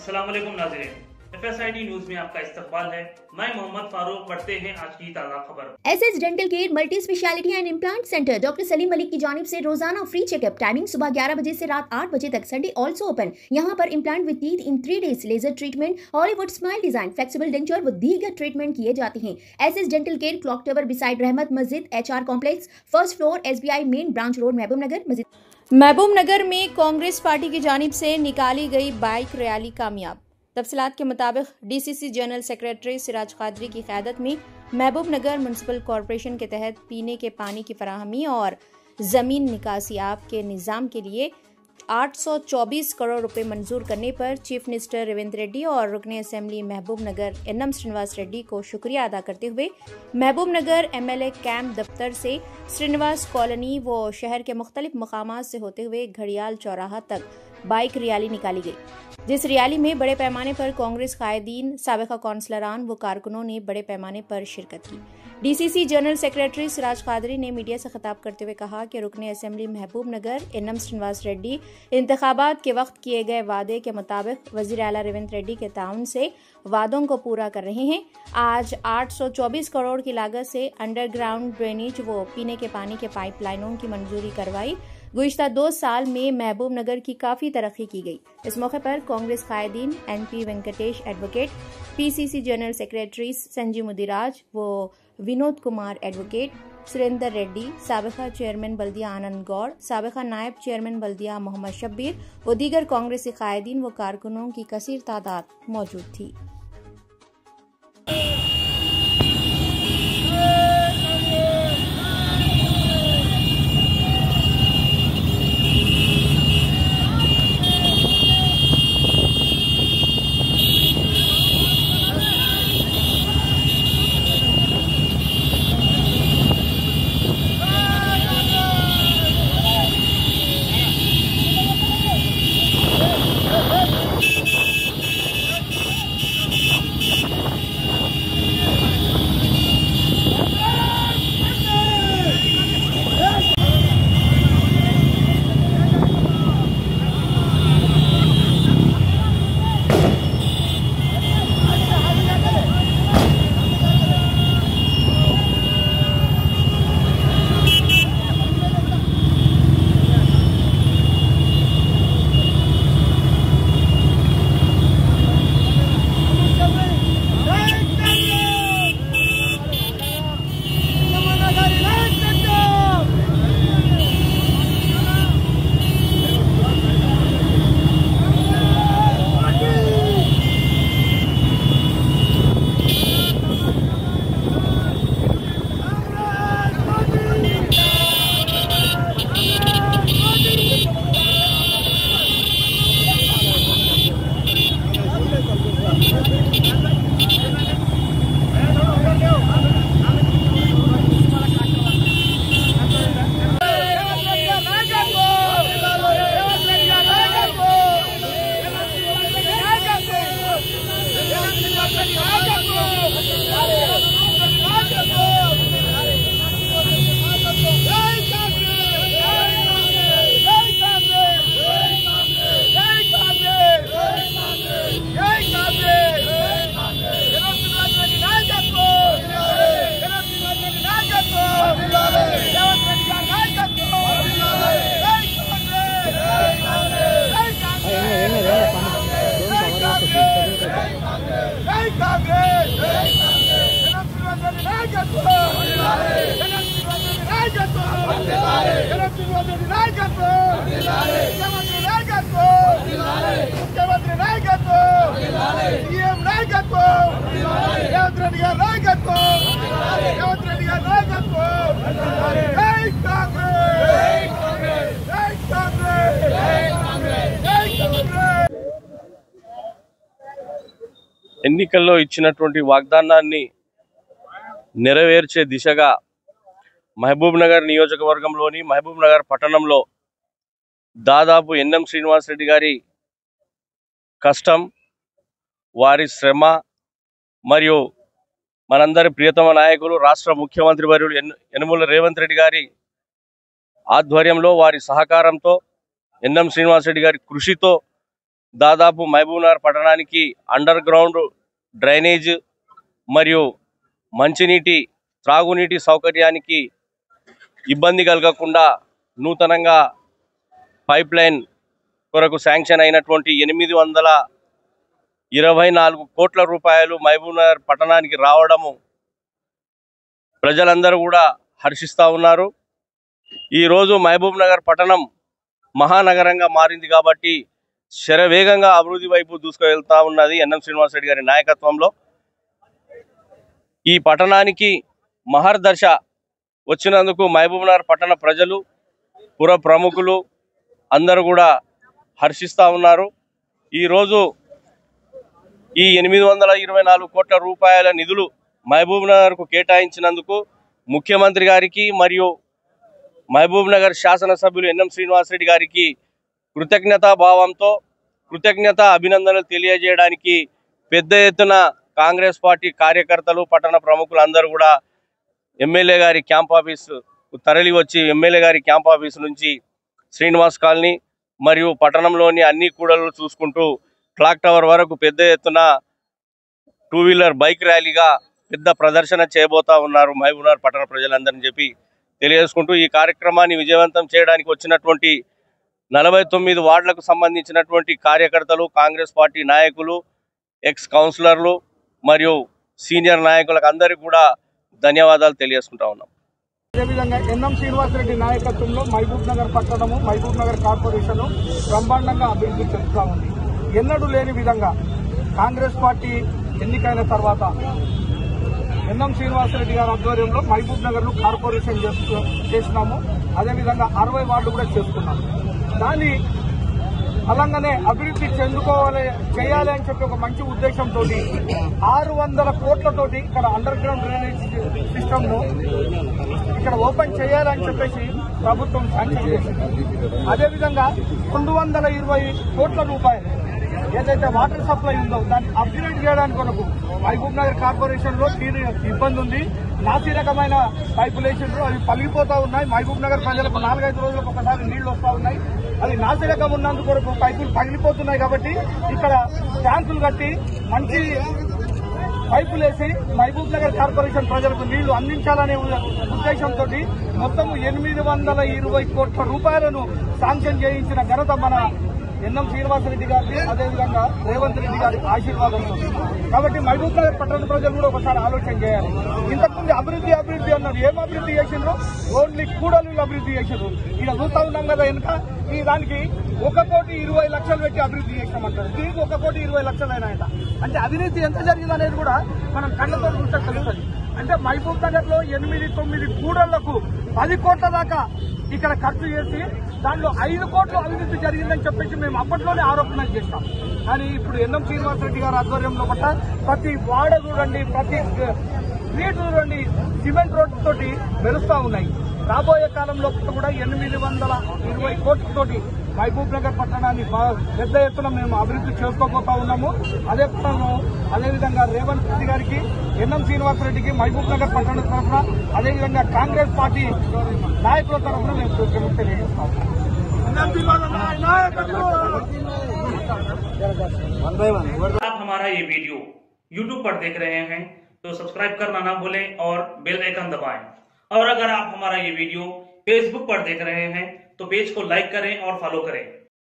अस्सलाम वालेकुम नाज़रीन, FSID न्यूज में आपका इस्तकबाल है। मैं मोहम्मद फारूक। पढ़ते हैं आज की ताज़ा खबर। SS dental care multi speciality and implant centre doctor Salim Malik की जानिब से रोजाना फ्री चेकअप। टाइमिंग सुबह 11 बजे से रात 8 बजे तक। Sunday also open. यहाँ पर implant with teeth in 3 days, laser treatment, Hollywood smile design, flexible denture व दीगर ट्रीटमेंट किए जाते हैं। SS dental care, clock tower beside Rahmat Masjid, HR complex, first floor, SBI main branch road, Mahbubnagar. महबूब नगर में Congress party की जानिब से निकाली गई बाइक रैली कामयाब। तफसीलात के मुताबिक DCC general secretary Siraj Qadri की क़यादत में महबूब नगर म्यूनसिपल कॉरपोरेशन के तहत पीने के पानी की फराहमी और ज़मीन निकासियाब के निज़ाम के लिए 824 करोड़ रुपए मंजूर करने पर चीफ मिनिस्टर रेवंत रेड्डी और रुकने असेंबली महबूब नगर NM श्रीनिवास रेड्डी को शुक्रिया अदा करते हुए महबूब नगर MLA कैंप दफ्तर से श्रीनिवास कॉलोनी व शहर के मुख्तलिफ मकामात से होते हुए घड़ियाल चौराहा तक बाइक रैली निकाली गई, जिस रैली में बड़े पैमाने पर कांग्रेस कायदीन, साबिका कौंसलरान व कारकुनों ने बड़े पैमाने पर शिरकत की। DCC general secretary Siraj Qadri ने मीडिया से खिताब करते हुए कहा कि रुकने असेंबली महबूब नगर NM श्रीनिवास रेड्डी इंतखाबात के वक्त किए गए वादे के मुताबिक वजीर आला रेवंत रेड्डी के ताउन से वादों को पूरा कर रहे हैं। आज 824 करोड़ की लागत से अंडरग्राउंड ड्रेनेज व पीने के पानी के पाइपलाइनों की मंजूरी करवाई। गुज़िश्ता 2 साल में महबूब नगर की काफी तरक्की की गई। इस मौके पर कांग्रेस कायदीन NP Venkatesh advocate, PCC general secretary Sanjeev Mudiraj व विनोद कुमार एडवोकेट, सुरेंद्र रेड्डी, साबिका चेयरमैन बल्दिया आनंद गौड़, साबिका नायब चेयरमैन बल्दिया मोहम्मद शब्बीर व दीगर कांग्रेसी कायदीन व कारकुनों की कसीर तादाद मौजूद थी। ఎన్నికల్లో ఇచ్చినటువంటి వాగ్దానాన్ని నెరవేర్చే దిశగా మహబూబ్ నగర్ నియోజకవర్గంలోని మహబూబ్ నగర్ పట్టణంలో దాదాపు NM శ్రీనివాస్ రెడ్డి గారి కష్టం, వారి శ్రమ మరియు మనందరి ప్రియతమ నాయకులు రాష్ట్ర ముఖ్యమంత్రి వర్యులు యనమల రేవంత్ రెడ్డి గారి ఆధ్వర్యంలో వారి సహకారంతో NM శ్రీనివాస్ రెడ్డి గారి కృషితో దాదాపు మహబూబ్నగర్ పట్టణానికి అండర్ గ్రౌండ్ డ్రైనేజ్ మరియు మంచినీటి త్రాగునీటి సౌకర్యానికి ఇబ్బంది కలగకుండా నూతనంగా పైప్ లైన్ కొరకు శాంక్షన్ అయినటువంటి 824 కోట్ల రూపాయలు మహబూబ్నగర్ పట్టణానికి రావడము ప్రజలందరూ కూడా హర్షిస్తూ ఉన్నారు. ఈరోజు మహబూబ్నగర్ పట్టణం మహానగరంగా మారింది కాబట్టి శరవేగంగా అభివృద్ధి వైపు దూసుకువెళ్తా ఉన్నది ఎన్ఎం శ్రీనివాస్ రెడ్డి గారి నాయకత్వంలో. ఈ పట్టణానికి మహర్దశ వచ్చినందుకు మహబూబ్నగర్ పట్టణ ప్రజలు, పుర ప్రముఖులు అందరూ కూడా హర్షిస్తూ ఉన్నారు. ఈరోజు ఈ 824 కోట్ల రూపాయల నిధులు మహబూబ్నగర్కు కేటాయించినందుకు ముఖ్యమంత్రి గారికి మరియు మహబూబ్నగర్ శాసనసభ్యులు ఎన్ఎం శ్రీనివాస్ రెడ్డి గారికి కృతజ్ఞత అభినందనలు తెలియజేయడానికి పెద్ద ఎత్తున కాంగ్రెస్ పార్టీ కార్యకర్తలు, పట్టణ ప్రముఖులందరూ కూడా ఎమ్మెల్యే గారి క్యాంప్ ఆఫీసు తరలి వచ్చి ఎమ్మెల్యే గారి క్యాంప్ ఆఫీసు నుంచి శ్రీనివాస్ కాలనీ మరియు పట్టణంలోని అన్ని కూడళ్లు చూసుకుంటూ క్లాక్ టవర్ వరకు పెద్ద ఎత్తున 2 వీలర్ బైక్ ర్యాలీగా పెద్ద ప్రదర్శన చేయబోతా ఉన్నారు మహబూబ్నగర్ పట్టణ ప్రజలందరిని చెప్పి తెలియజేసుకుంటూ ఈ కార్యక్రమాన్ని విజయవంతం చేయడానికి వచ్చినటువంటి 49 వార్డులకు సంబంధించినటువంటి కార్యకర్తలు, కాంగ్రెస్ పార్టీ నాయకులు, ఎక్స్ కౌన్సిలర్లు మరియు సీనియర్ నాయకులకు అందరికీ కూడా ధన్యవాదాలు తెలియజేసుకుంటా ఉన్నాం. అదేవిధంగా ఎన్ఎం శ్రీనివాస్ రెడ్డి నాయకత్వంలో మహబూబ్నగర్ పట్టణము, మహబూబ్నగర్ కార్పొరేషన్ బ్రహ్మాండంగా అభివృద్ధి చెందుతా ఉంది. ఎన్నడూ లేని విధంగా కాంగ్రెస్ పార్టీ ఎన్నికైన తర్వాత ఎన్ఎం శ్రీనివాస్ రెడ్డి గారి ఆధ్వర్యంలో మహబూబ్నగర్ ను కార్పొరేషన్ చేసినాము. అదేవిధంగా 60 వార్డు కూడా చేసుకున్నాము. దాని ఫలంగానే అభివృద్ధి చేయాలి అని చెప్పి ఒక మంచి ఉద్దేశంతో 600 కోట్లతోటి ఇక్కడ అండర్ గ్రౌండ్ డ్రైనేజ్ సిస్టమ్ ను ఇక్కడ ఓపెన్ చేయాలని చెప్పేసి ప్రభుత్వం శాంక్షన్ చేసింది. అదేవిధంగా 220 కోట్ల రూపాయలు ఏదైతే వాటర్ సప్లై ఉందో దాన్ని అప్గ్రేడ్ చేయడానికి కొరకు మహబూబ్నగర్ కార్పొరేషన్ లో ఇబ్బంది ఉంది. నాసిరకమైన పైపులు వేసిండ్రు, అవి పలిగిపోతా ఉన్నాయి. మహబూబ్నగర్ ప్రజలకు 4-5 రోజులకు ఒకసారి నీళ్లు వస్తూ ఉన్నాయి. అది నాసిరకం ఉన్నందుకు కొరకు పైపులు పగిలిపోతున్నాయి. కాబట్టి ఇక్కడ ట్యాంకులు కట్టి మంచి పైపులు వేసి మహబూబ్నగర్ కార్పొరేషన్ ప్రజలకు నీళ్లు అందించాలనే ఉద్దేశంతో మొత్తం 820 కోట్ల రూపాయలను శాంక్షన్ చేయించిన ఘనత మన ఎన్ఎం శ్రీనివాస్ రెడ్డి గారికి, అదేవిధంగా రేవంత్ రెడ్డి గారి ఆశీర్వాదంతో. కాబట్టి మహబూబ్నగర్ పట్టణ ప్రజలు కూడా ఒకసారి ఆలోచన చేయాలి. ఇంతకుముందు అభివృద్ధి అన్నారు, ఏం అభివృద్ధి చేసిండ్రు? ఓన్లీ కూడలు అభివృద్ధి చేసిండ్రు. ఇక్కడ చూస్తా ఉన్నాం కదా వెనుక, ఈ దానికి 1,20,00,000 పెట్టి అభివృద్ధి చేసినామంటారు. దీనికి 1,20,00,000 అయినాయట. అంటే అవినీతి ఎంత జరిగింది అనేది కూడా మనం కళ్ళతో చూస్తే తెలుస్తుంది. అంటే మహబూబ్నగర్ లో 8-9 కూడళ్లకు 10 కోట్ల దాకా ఇక్కడ ఖర్చు చేసి దానిలో 5 కోట్లు అవినీతి జరిగిందని చెప్పేసి మేము అప్పట్లోనే ఆరోపణలు చేస్తాం. కానీ ఇప్పుడు ఎన్ఎం శ్రీనివాస్ రెడ్డి గారి ఆధ్వర్యంలో పట్ల ప్రతి వాడ చూడండి, ప్రతి స్ట్రీట్ చూడండి సిమెంట్ రోడ్డు తోటి మెరుస్తా ఉన్నాయి. రాబోయే కాలంలో కూడా 820 కోట్లతోటి మహబూబ్నగర్ పట్టణాన్ని పెద్ద ఎత్తున మేము అభివృద్ధి చేసుకోబోతా ఉన్నాము. అదేవిధంగా రేవంత్ రెడ్డి గారికి, ఎన్ఎం శ్రీనివాస్ రెడ్డికి మహబూబ్నగర్ పట్టణ తరఫున, అదేవిధంగా కాంగ్రెస్ పార్టీ నాయకుల తరఫున మేము తెలియజేస్తాము. आप हमारा ये वीडियो YouTube पर देख रहे हैं तो सब्सक्राइब करना ना भूलें और बेल आइकन दबाएं। और अगर आप हमारा ये वीडियो Facebook पर देख रहे हैं तो पेज को लाइक करें और फॉलो करें।